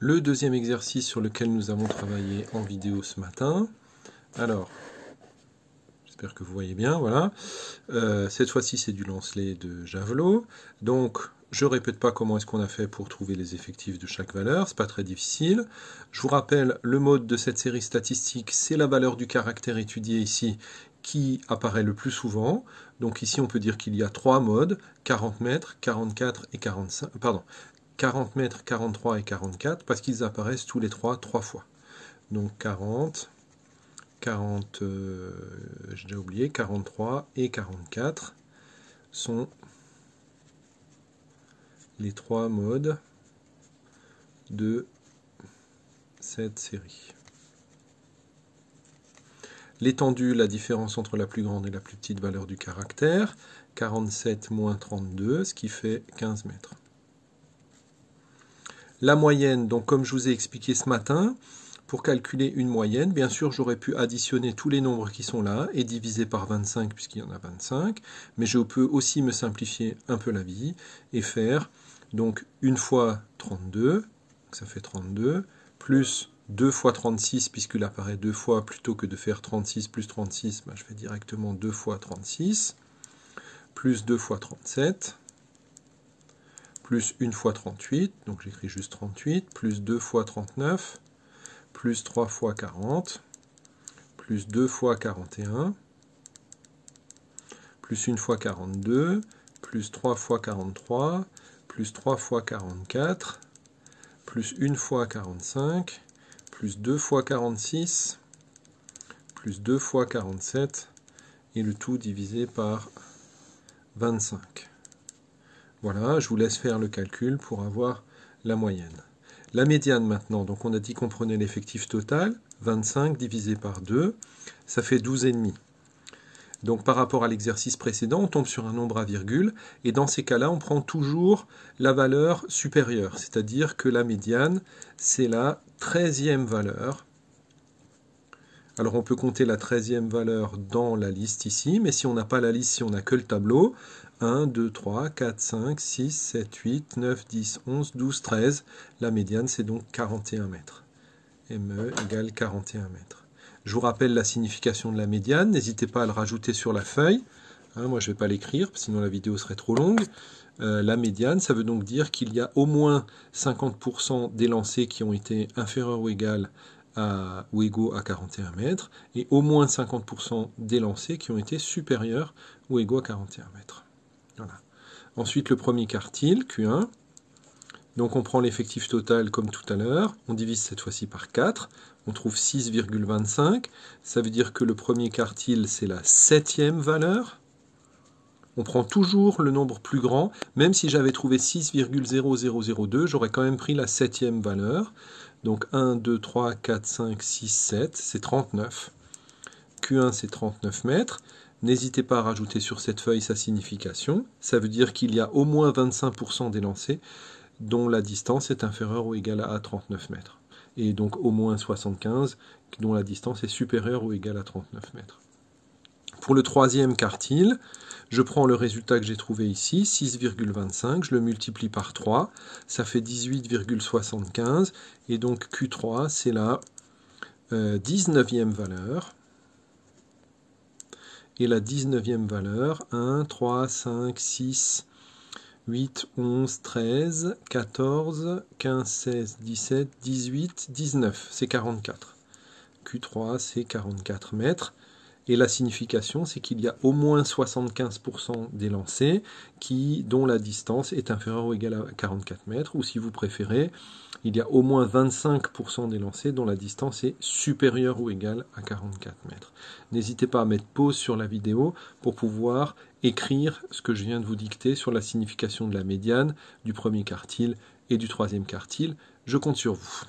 Le deuxième exercice sur lequel nous avons travaillé en vidéo ce matin. Alors, j'espère que vous voyez bien, voilà. Cette fois-ci, c'est du lance-lait de javelot. Donc, je ne répète pas comment est-ce qu'on a fait pour trouver les effectifs de chaque valeur, c'est pas très difficile. Je vous rappelle, le mode de cette série statistique, c'est la valeur du caractère étudié ici, qui apparaît le plus souvent. Donc ici, on peut dire qu'il y a trois modes, 40 mètres, 44 et 45, pardon, 40 mètres, 43 et 44, parce qu'ils apparaissent tous les trois fois. Donc 40, j'ai déjà oublié, 43 et 44 sont les trois modes de cette série. L'étendue, la différence entre la plus grande et la plus petite valeur du caractère, 47 moins 32, ce qui fait 15 mètres. La moyenne, donc comme je vous ai expliqué ce matin, pour calculer une moyenne, bien sûr j'aurais pu additionner tous les nombres qui sont là et diviser par 25 puisqu'il y en a 25, mais je peux aussi me simplifier un peu la vie et faire donc 1 fois 32, ça fait 32, plus 2 fois 36 puisqu'il apparaît 2 fois, plutôt que de faire 36 plus 36, ben je fais directement 2 fois 36, plus 2 fois 37, plus 1 fois 38, donc j'écris juste 38, plus 2 fois 39, plus 3 fois 40, plus 2 fois 41, plus 1 fois 42, plus 3 fois 43, plus 3 fois 44, plus 1 fois 45, plus 2 fois 46, plus 2 fois 47, et le tout divisé par 25. Voilà, je vous laisse faire le calcul pour avoir la moyenne. La médiane maintenant, donc on a dit qu'on prenait l'effectif total, 25 divisé par 2, ça fait 12,5. Donc par rapport à l'exercice précédent, on tombe sur un nombre à virgule, et dans ces cas-là, on prend toujours la valeur supérieure, c'est-à-dire que la médiane, c'est la 13e valeur. Alors on peut compter la 13e valeur dans la liste ici, mais si on n'a pas la liste, si on n'a que le tableau, 1, 2, 3, 4, 5, 6, 7, 8, 9, 10, 11, 12, 13. La médiane, c'est donc 41 mètres. ME égale 41 mètres. Je vous rappelle la signification de la médiane. N'hésitez pas à le rajouter sur la feuille. Moi, je ne vais pas l'écrire, sinon la vidéo serait trop longue. La médiane, ça veut donc dire qu'il y a au moins 50% des lancers qui ont été inférieurs ou égaux à 41 mètres, et au moins 50% des lancers qui ont été supérieurs ou égaux à 41 mètres. Voilà. Ensuite, le premier quartile, Q1. Donc on prend l'effectif total comme tout à l'heure, on divise cette fois-ci par 4, on trouve 6,25, ça veut dire que le premier quartile, c'est la 7e valeur. On prend toujours le nombre plus grand, même si j'avais trouvé 6,0002, j'aurais quand même pris la 7e valeur. Donc 1, 2, 3, 4, 5, 6, 7, c'est 39. Q1, c'est 39 mètres. N'hésitez pas à rajouter sur cette feuille sa signification. Ça veut dire qu'il y a au moins 25% des lancers dont la distance est inférieure ou égale à 39 mètres. Et donc au moins 75 dont la distance est supérieure ou égale à 39 mètres. Pour le troisième quartile, je prends le résultat que j'ai trouvé ici, 6,25, je le multiplie par 3, ça fait 18,75, et donc Q3, c'est la 19e valeur. Et la 19e valeur, 1, 3, 5, 6, 8, 11, 13, 14, 15, 16, 17, 18, 19, c'est 44. Q3, c'est 44 mètres. Et la signification, c'est qu'il y a au moins 75% des lancers dont la distance est inférieure ou égale à 44 mètres, ou si vous préférez, il y a au moins 25% des lancers dont la distance est supérieure ou égale à 44 mètres. N'hésitez pas à mettre pause sur la vidéo pour pouvoir écrire ce que je viens de vous dicter sur la signification de la médiane, du premier quartile et du troisième quartile. Je compte sur vous.